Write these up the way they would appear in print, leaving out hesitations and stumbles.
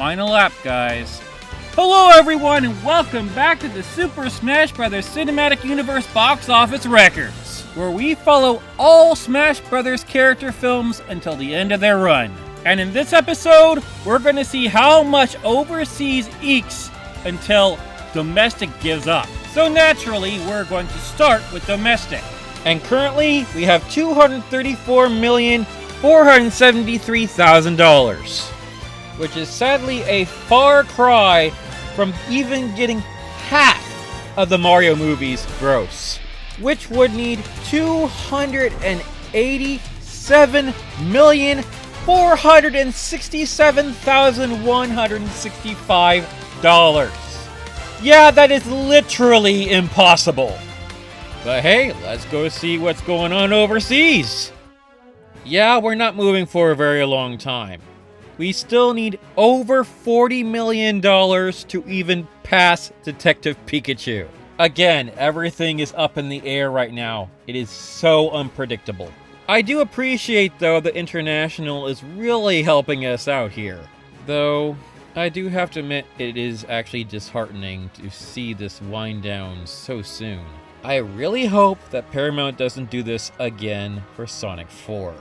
final lap, guys. Hello everyone and welcome back to the Super Smash Bros. Cinematic Universe box office records, where we follow all Smash Bros. Character films until the end of their run. And in this episode, we're going to see how much overseas ekes until domestic gives up. So naturally, we're going to start with domestic. And currently, we have $234,473,000, which is sadly a far cry from even getting half of the Mario movie's gross, which would need $287,467,165. Yeah, that is literally impossible. But hey, let's go see what's going on overseas. Yeah, we're not moving for a very long time. We still need over $40 million to even pass Detective Pikachu. Again, everything is up in the air right now. It is so unpredictable. I do appreciate, though, that International is really helping us out here. Though, I do have to admit, it is actually disheartening to see this wind down so soon. I really hope that Paramount doesn't do this again for Sonic 4.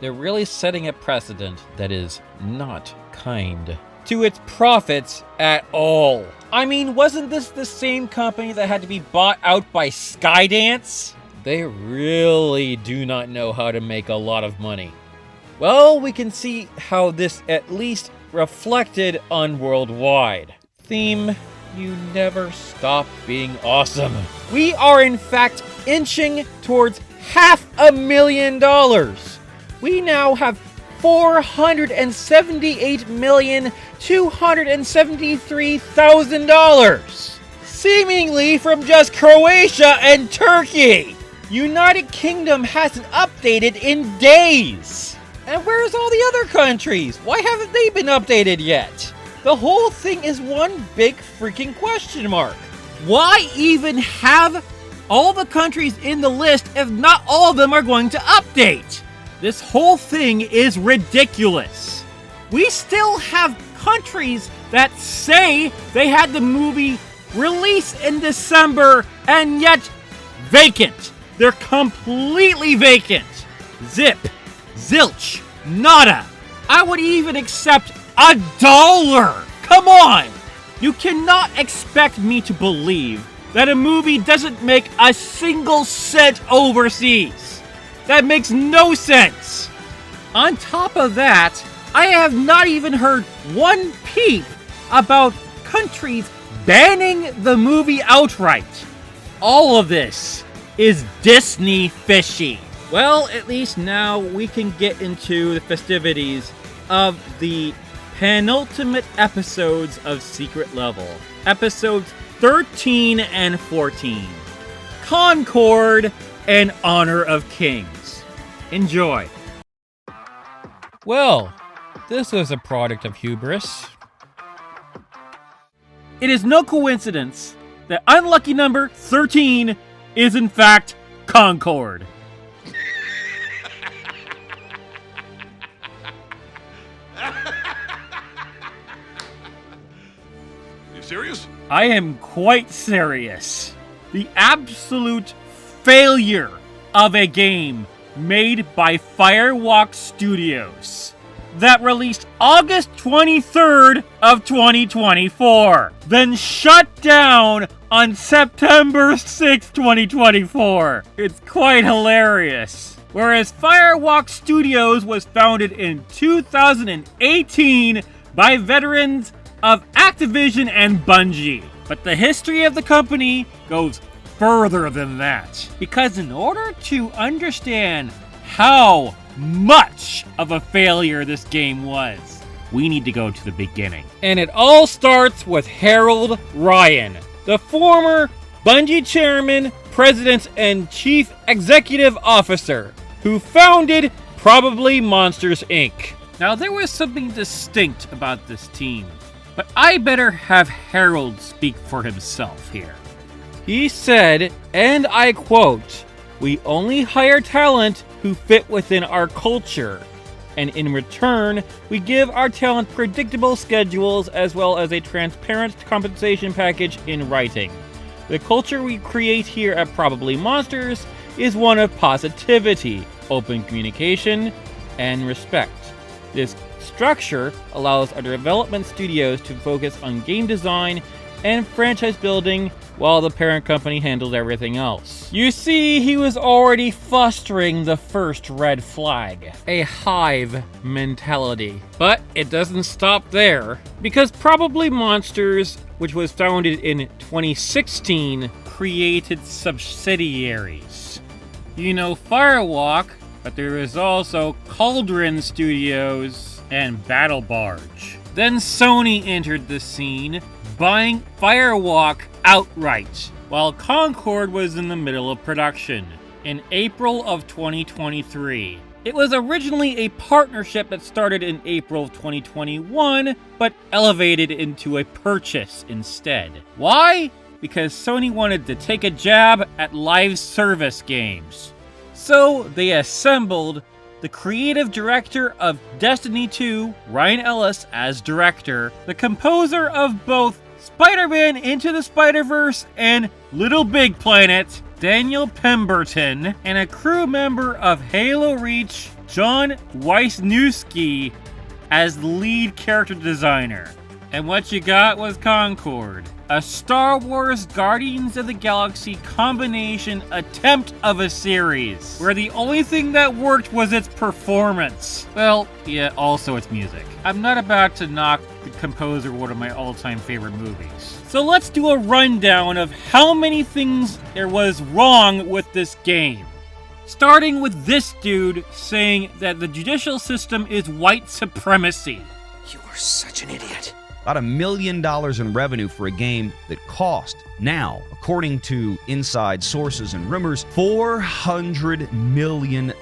They're really setting a precedent that is not kind to its profits at all. I mean, wasn't this the same company that had to be bought out by Skydance? They really do not know how to make a lot of money. Well, we can see how this at least reflected on Worldwide. Theme, you never stop being awesome. We are in fact inching towards $500,000. We now have $478,273,000, seemingly from just Croatia and Turkey. United Kingdom hasn't updated in days. And where's all the other countries? Why haven't they been updated yet? The whole thing is one big freaking question mark. Why even have all the countries in the list if not all of them are going to update? This whole thing is ridiculous. We still have countries that say they had the movie release in December and yet vacant. They're completely vacant. Zip. Zilch. Nada. I would even accept $1. Come on. You cannot expect me to believe that a movie doesn't make a single cent overseas. That makes no sense! On top of that, I have not even heard one peep about countries banning the movie outright. All of this is Disney fishy. Well, at least now we can get into the festivities of the penultimate episodes of Secret Level. Episodes 13 and 14. Concord and Honor of Kings. Enjoy. Well, this was a product of hubris. It is no coincidence that unlucky number 13 is in fact Concord. You serious? I am quite serious. The absolute failure of a game made by Firewalk Studios that released August 23rd of 2024, then shut down on September 6th, 2024. It's quite hilarious. Whereas Firewalk Studios was founded in 2018 by veterans of Activision and Bungie. But the history of the company goes further than that. Because in order to understand how much of a failure this game was, we need to go to the beginning. And it all starts with Harold Ryan, the former Bungie chairman, president, and chief executive officer, who founded Probably Monsters, Inc. Now, there was something distinct about this team, but I better have Harold speak for himself here. He said, and I quote, "We only hire talent who fit within our culture and in return, we give our talent predictable schedules as well as a transparent compensation package in writing. The culture we create here at Probably Monsters is one of positivity, open communication, and respect. This structure allows our development studios to focus on game design and franchise building while the parent company handles everything else. You see, he was already fostering the first red flag, a hive mentality. But it doesn't stop there, because Probably Monsters, which was founded in 2016, created subsidiaries. You know Firewalk, but there is also Cauldron Studios and Battle Barge. Then Sony entered the scene, buying Firewalk outright, while Concord was in the middle of production in April of 2023. It was originally a partnership that started in April of 2021, but elevated into a purchase instead. Why? Because Sony wanted to take a jab at live service games. So they assembled the creative director of Destiny 2, Ryan Ellis, as director, the composer of both Spider-Man Into the Spider-Verse and Little Big Planet, Daniel Pemberton, and a crew member of Halo Reach, John Wisniewski, as the lead character designer. And what you got was Concord, a Star Wars Guardians of the Galaxy combination attempt of a series, where the only thing that worked was its performance. Well, yeah, also its music. I'm not about to knock the composer of one of my all-time favorite movies. So let's do a rundown of how many things there was wrong with this game. Starting with this dude saying that the judicial system is white supremacy. You are such an idiot. About $1 million in revenue for a game that cost, now, according to inside sources and rumors, $400 million.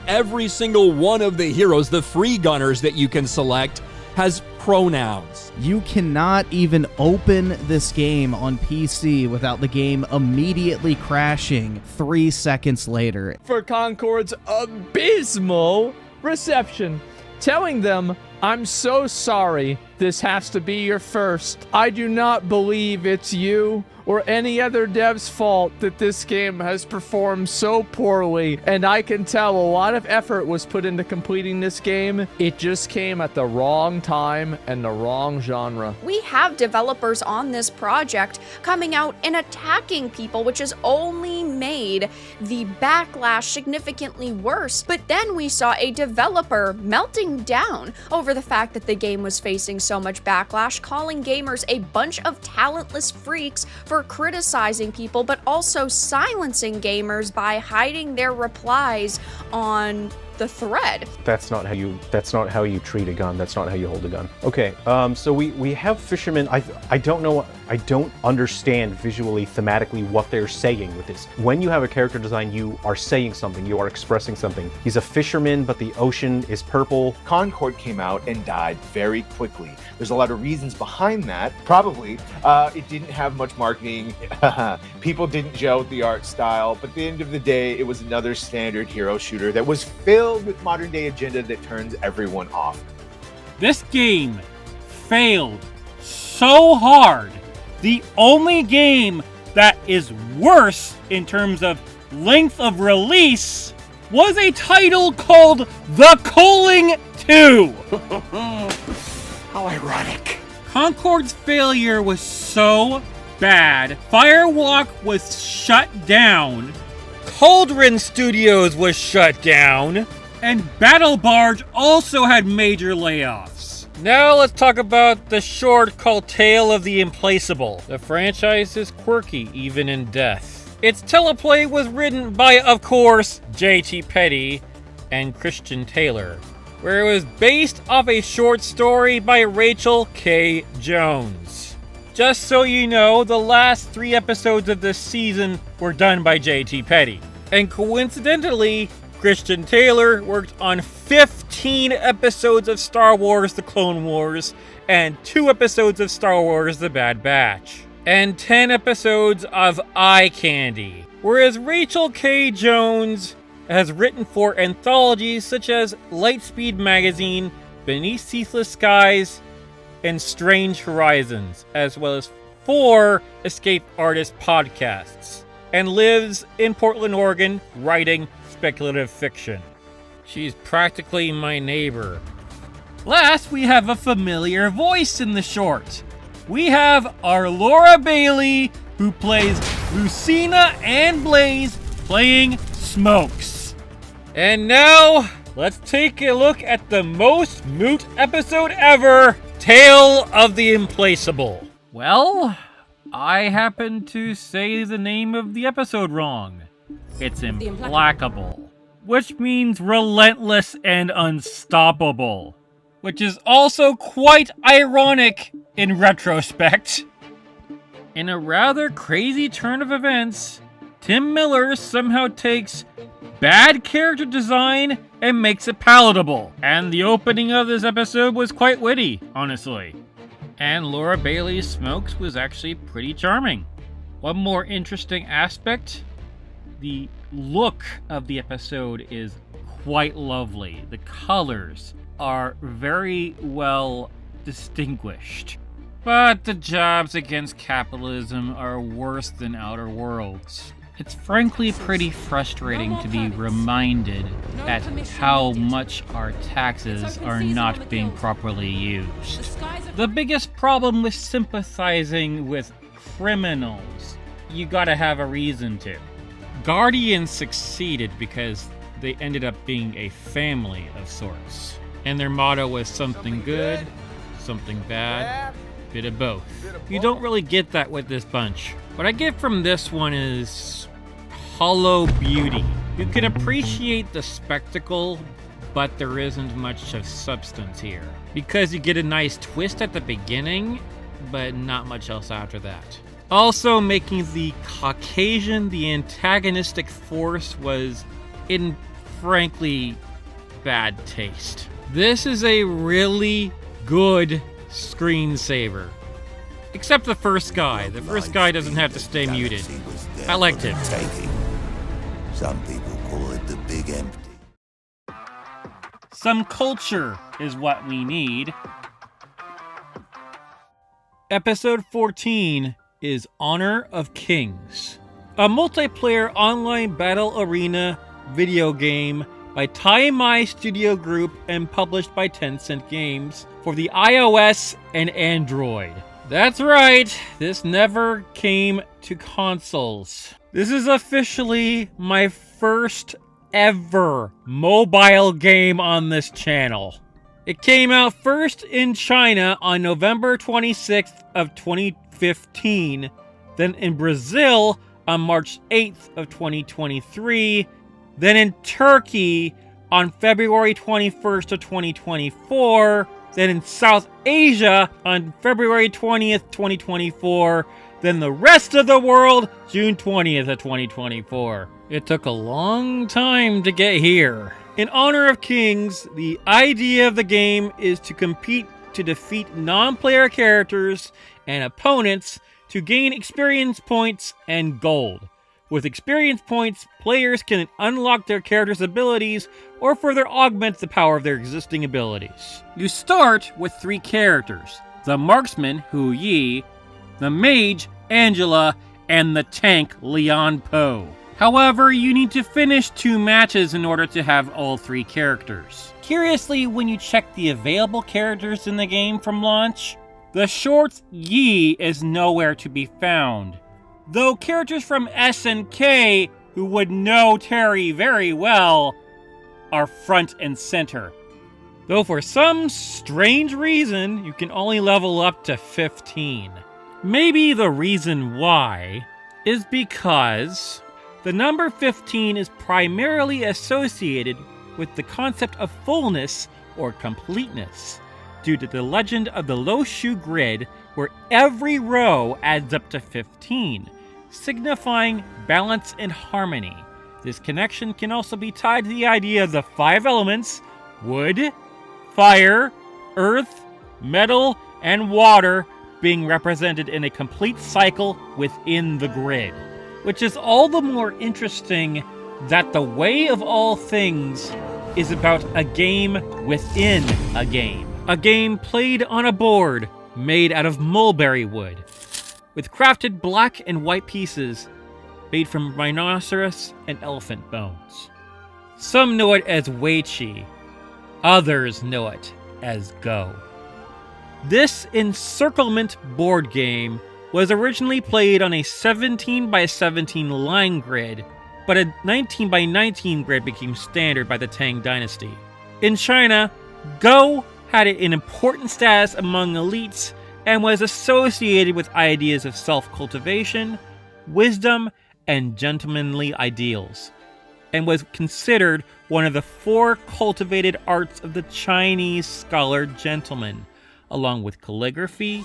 Every single one of the heroes, the free gunners that you can select, has pronouns. You cannot even open this game on PC without the game immediately crashing 3 seconds later. For Concord's abysmal reception, telling them, "I'm so sorry, this has to be your first. I do not believe it's you or any other dev's fault that this game has performed so poorly, and I can tell a lot of effort was put into completing this game. It just came at the wrong time and the wrong genre." We have developers on this project coming out and attacking people, which has only made the backlash significantly worse. But then we saw a developer melting down over the fact that the game was facing so much backlash, calling gamers a bunch of talentless freaks for criticizing people, but also silencing gamers by hiding their replies on the thread. That's not how you treat a gun. That's not how you hold a gun. Okay, so we have fishermen. I don't know. I don't understand visually, thematically what they're saying with this. When you have a character design, you are saying something. You are expressing something. He's a fisherman, but the ocean is purple. Concord came out and died very quickly. There's a lot of reasons behind that. Probably it didn't have much marketing. People didn't gel with the art style. But at the end of the day, it was another standard hero shooter that was filled with modern day agenda that turns everyone off. This game failed so hard. The only game that is worse in terms of length of release was a title called The Calling 2. How ironic. Concord's failure was so bad. Firewalk was shut down. Cauldron Studios was shut down. And Battle Barge also had major layoffs. Now let's talk about the short called Tale of the Implaceable. The franchise is quirky even in death. Its teleplay was written by, of course, J.T. Petty and Christian Taylor, where it was based off a short story by Rachel K. Jones. Just so you know, the last 3 episodes of this season were done by J.T. Petty. And coincidentally, Christian Taylor worked on 15 episodes of Star Wars The Clone Wars and 2 episodes of Star Wars The Bad Batch, and 10 episodes of Eye Candy. Whereas Rachel K. Jones has written for anthologies such as Lightspeed Magazine, Beneath Ceaseless Skies, and Strange Horizons, as well as 4 escape artist podcasts, and lives in Portland, Oregon, writing speculative fiction. She's practically my neighbor. Last, we have a familiar voice in the short. We have our Laura Bailey, who plays Lucina and Blaze, playing Smokes. And now, let's take a look at the most moot episode ever, Tale of the Implacable. Well, I happened to say the name of the episode wrong. It's Implacable, which means relentless and unstoppable, which is also quite ironic in retrospect. In a rather crazy turn of events, Tim Miller somehow takes bad character design and makes it palatable. And the opening of this episode was quite witty, honestly. And Laura Bailey's Smokes was actually pretty charming. One more interesting aspect, the look of the episode is quite lovely. The colors are very well distinguished. But the jabs against capitalism are worse than Outer Worlds. It's frankly pretty frustrating to be reminded at how much our taxes are not being properly used. The biggest problem with sympathizing with criminals, you gotta have a reason to. Guardians succeeded because they ended up being a family of sorts. And their motto was something good, something bad, bit of both. You don't really get that with this bunch. What I get from this one is hollow beauty. You can appreciate the spectacle, but there isn't much of substance here. Because you get a nice twist at the beginning, but not much else after that. Also, making the Caucasian the antagonistic force was in, frankly, bad taste. This is a really good screensaver. Except the first guy. The first guy doesn't have to stay muted. I liked him. Some people call it the big empty. Some culture is what we need. Episode 14 is Honor of Kings, a multiplayer online battle arena video game by Tai Studio Group and published by Tencent Games for the iOS and Android. That's right, this never came to consoles. This is officially my first ever mobile game on this channel. It came out first in China on November 26th of 2015, then in Brazil on March 8th of 2023, then in Turkey on February 21st of 2024, then in South Asia on February 20th, 2024, then the rest of the world June 20th of 2024. It took a long time to get here. In Honor of Kings, the idea of the game is to compete to defeat non-player characters and opponents to gain experience points and gold. With experience points, players can unlock their character's abilities or further augment the power of their existing abilities. You start with 3 characters: the marksman, Hu Yi, the mage, Angela, and the tank, Leon Po. However, you need to finish 2 matches in order to have all 3 characters. Curiously, when you check the available characters in the game from launch, the short Yi is nowhere to be found. Though characters from SNK, who would know Terry very well, are front and center. Though for some strange reason, you can only level up to 15. Maybe the reason why is because the number 15 is primarily associated with the concept of fullness or completeness, due to the legend of the low shoe grid, where every row adds up to 15, signifying balance and harmony. This connection can also be tied to the idea of the 5 elements: wood, fire, earth, metal, and water being represented in a complete cycle within the grid. Which is all the more interesting that the way of all things is about a game within a game played on a board made out of mulberry wood, with crafted black and white pieces made from rhinoceros and elephant bones. Some know it as Weiqi, others know it as Go. This encirclement board game was originally played on a 17 by 17 line grid, but a 19 by 19 grid became standard by the Tang Dynasty. In China, Go had an important status among elites and was associated with ideas of self-cultivation, wisdom, and gentlemanly ideals, and was considered one of the 4 cultivated arts of the Chinese scholar gentleman, along with calligraphy,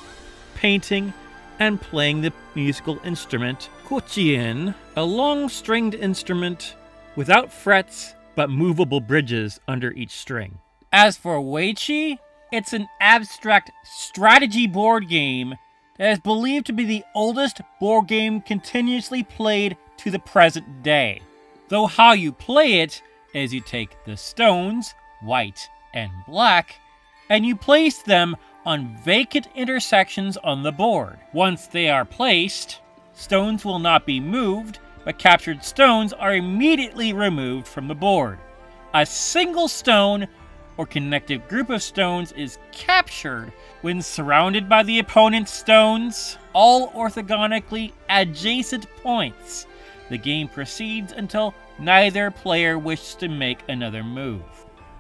painting, and playing the musical instrument guqian, a long-stringed instrument without frets but movable bridges under each string. As for Weiqi, it's an abstract strategy board game that is believed to be the oldest board game continuously played to the present day. Though how you play it is you take the stones, white and black, and you place them on vacant intersections on the board. Once they are placed, stones will not be moved, but captured stones are immediately removed from the board. A single stone or connected group of stones is captured when surrounded by the opponent's stones, all orthogonically adjacent points. The game proceeds until neither player wishes to make another move.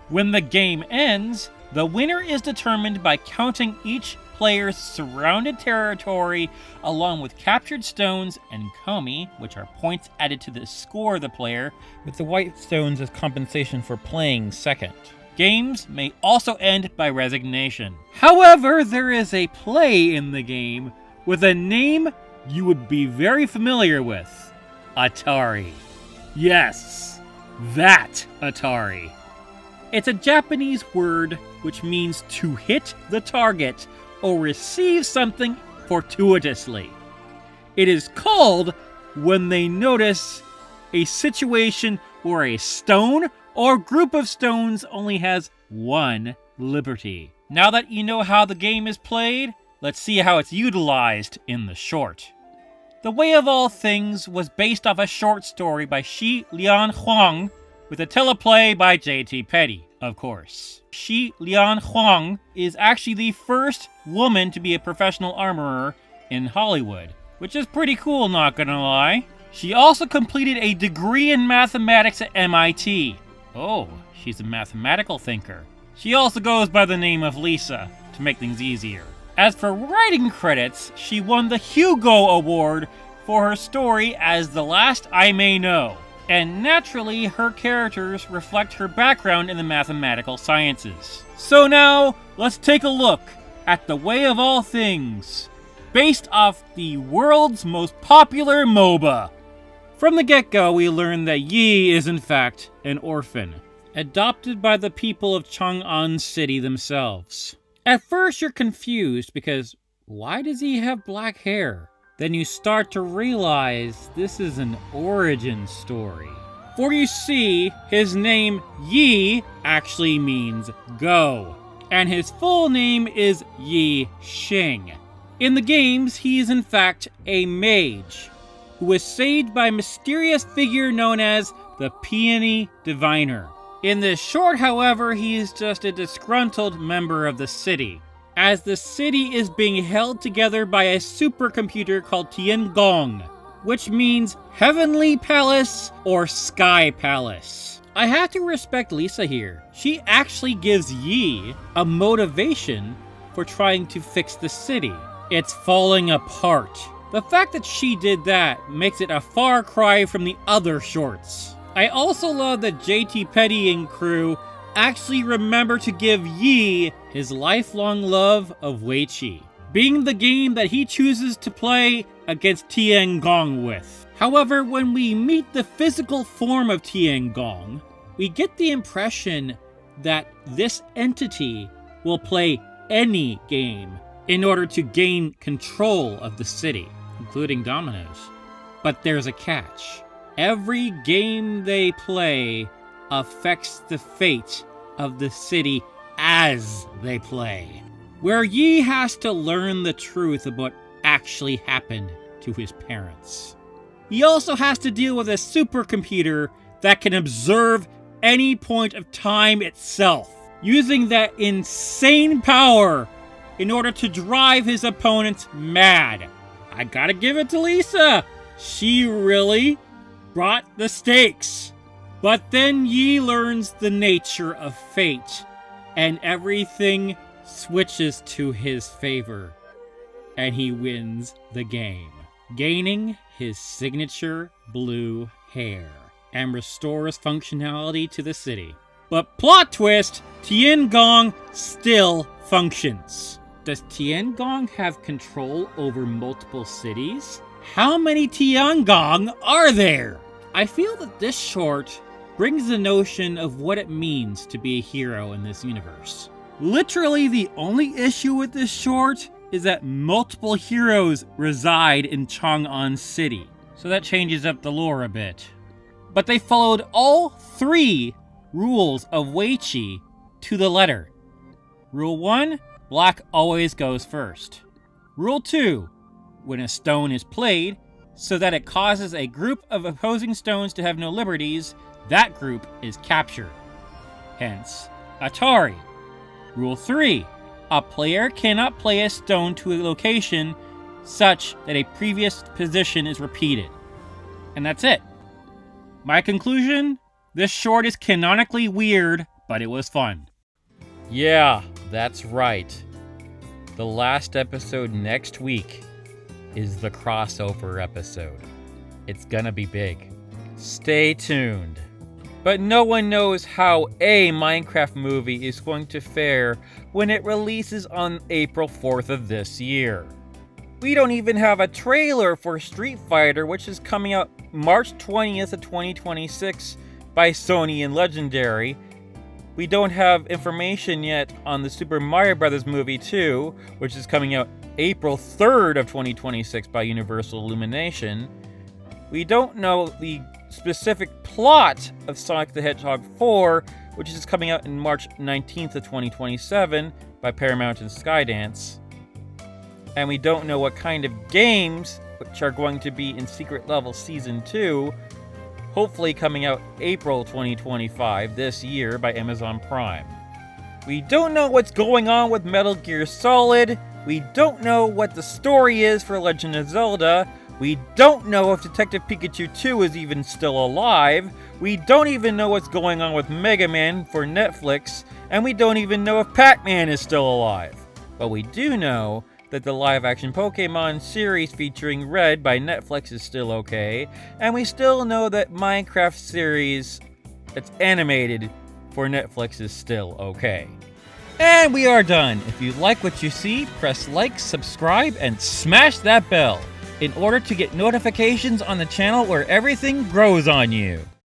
When the game ends, the winner is determined by counting each player's surrounded territory along with captured stones and komi, which are points added to the score of the player, with the white stones as compensation for playing second. Games may also end by resignation. However, there is a play in the game with a name you would be very familiar with: Atari. Yes, that Atari. It's a Japanese word which means to hit the target or receive something fortuitously. It is called when they notice a situation where a stone or group of stones only has one liberty. Now that you know how the game is played, let's see how it's utilized in the short. The Way of All Things was based off a short story by Shi Lian Huang, with a teleplay by J.T. Petty, of course. Shi Lian Huang is actually the first woman to be a professional armorer in Hollywood, which is pretty cool, not gonna lie. She also completed a degree in mathematics at MIT. Oh, she's a mathematical thinker. She also goes by the name of Lisa, to make things easier. As for writing credits, she won the Hugo Award for her story as The Last I May Know. And naturally, her characters reflect her background in the mathematical sciences. So now, let's take a look at The Way of All Things, based off the world's most popular MOBA. From the get-go, we learn that Yi is in fact an orphan, adopted by the people of Chang'an City themselves. At first, you're confused because why does he have black hair? Then you start to realize this is an origin story. For you see, his name Yi actually means go, and his full name is Yi Xing. In the games, he is in fact a mage, who was saved by a mysterious figure known as the Peony Diviner. In this short, however, he is just a disgruntled member of the city, as the city is being held together by a supercomputer called Tiangong, which means Heavenly Palace or Sky Palace. I have to respect Lisa here. She actually gives Yi a motivation for trying to fix the city. It's falling apart. The fact that she did that makes it a far cry from the other shorts. I also love that J.T. Petty and crew actually remember to give Yi his lifelong love of Weiqi, being the game that he chooses to play against Tiangong with. However, when we meet the physical form of Tiangong, we get the impression that this entity will play any game in order to gain control of the city, including dominoes. But there's a catch. Every game they play affects the fate of the city as they play, where Yi has to learn the truth of what actually happened to his parents. He also has to deal with a supercomputer that can observe any point of time itself, using that insane power in order to drive his opponents mad. I gotta give it to Lisa. She really brought the stakes. But then Yi learns the nature of fate, and everything switches to his favor, and he wins the game, gaining his signature blue hair, and restores functionality to the city. But plot twist, Tiangong still functions. Does Tiangong have control over multiple cities? How many Tiangong are there? I feel that this short brings the notion of what it means to be a hero in this universe. Literally, the only issue with this short is that multiple heroes reside in Chang'an City, so that changes up the lore a bit. But they followed all 3 rules of Weiqi to the letter. Rule 1, black always goes first. Rule 2, when a stone is played, so that it causes a group of opposing stones to have no liberties, that group is captured. Hence, Atari. Rule 3, a player cannot play a stone to a location such that a previous position is repeated. And that's it. My conclusion? This short is canonically weird, but it was fun. Yeah, that's right. The last episode next week is the crossover episode. It's gonna be big. Stay tuned. But no one knows how a Minecraft movie is going to fare when it releases on April 4th of this year. We don't even have a trailer for Street Fighter, which is coming out March 20th of 2026 by Sony and Legendary. We don't have information yet on the Super Mario Bros. Movie 2, which is coming out April 3rd of 2026 by Universal Illumination. We don't know the specific plot of Sonic the Hedgehog 4, which is coming out in March 19th of 2027 by Paramount and Skydance. And we don't know what kind of games, which are going to be in Secret Level Season 2, hopefully coming out April 2025 this year by Amazon Prime. We don't know what's going on with Metal Gear Solid. We don't know what the story is for Legend of Zelda. We don't know if Detective Pikachu 2 is even still alive. We don't even know what's going on with Mega Man for Netflix. And we don't even know if Pac-Man is still alive. But we do know that the live-action Pokemon series featuring Red by Netflix is still okay. And we still know that Minecraft series that's animated for Netflix is still okay. And we are done. If you like what you see, press like, subscribe, and smash that bell in order to get notifications on the channel where everything grows on you.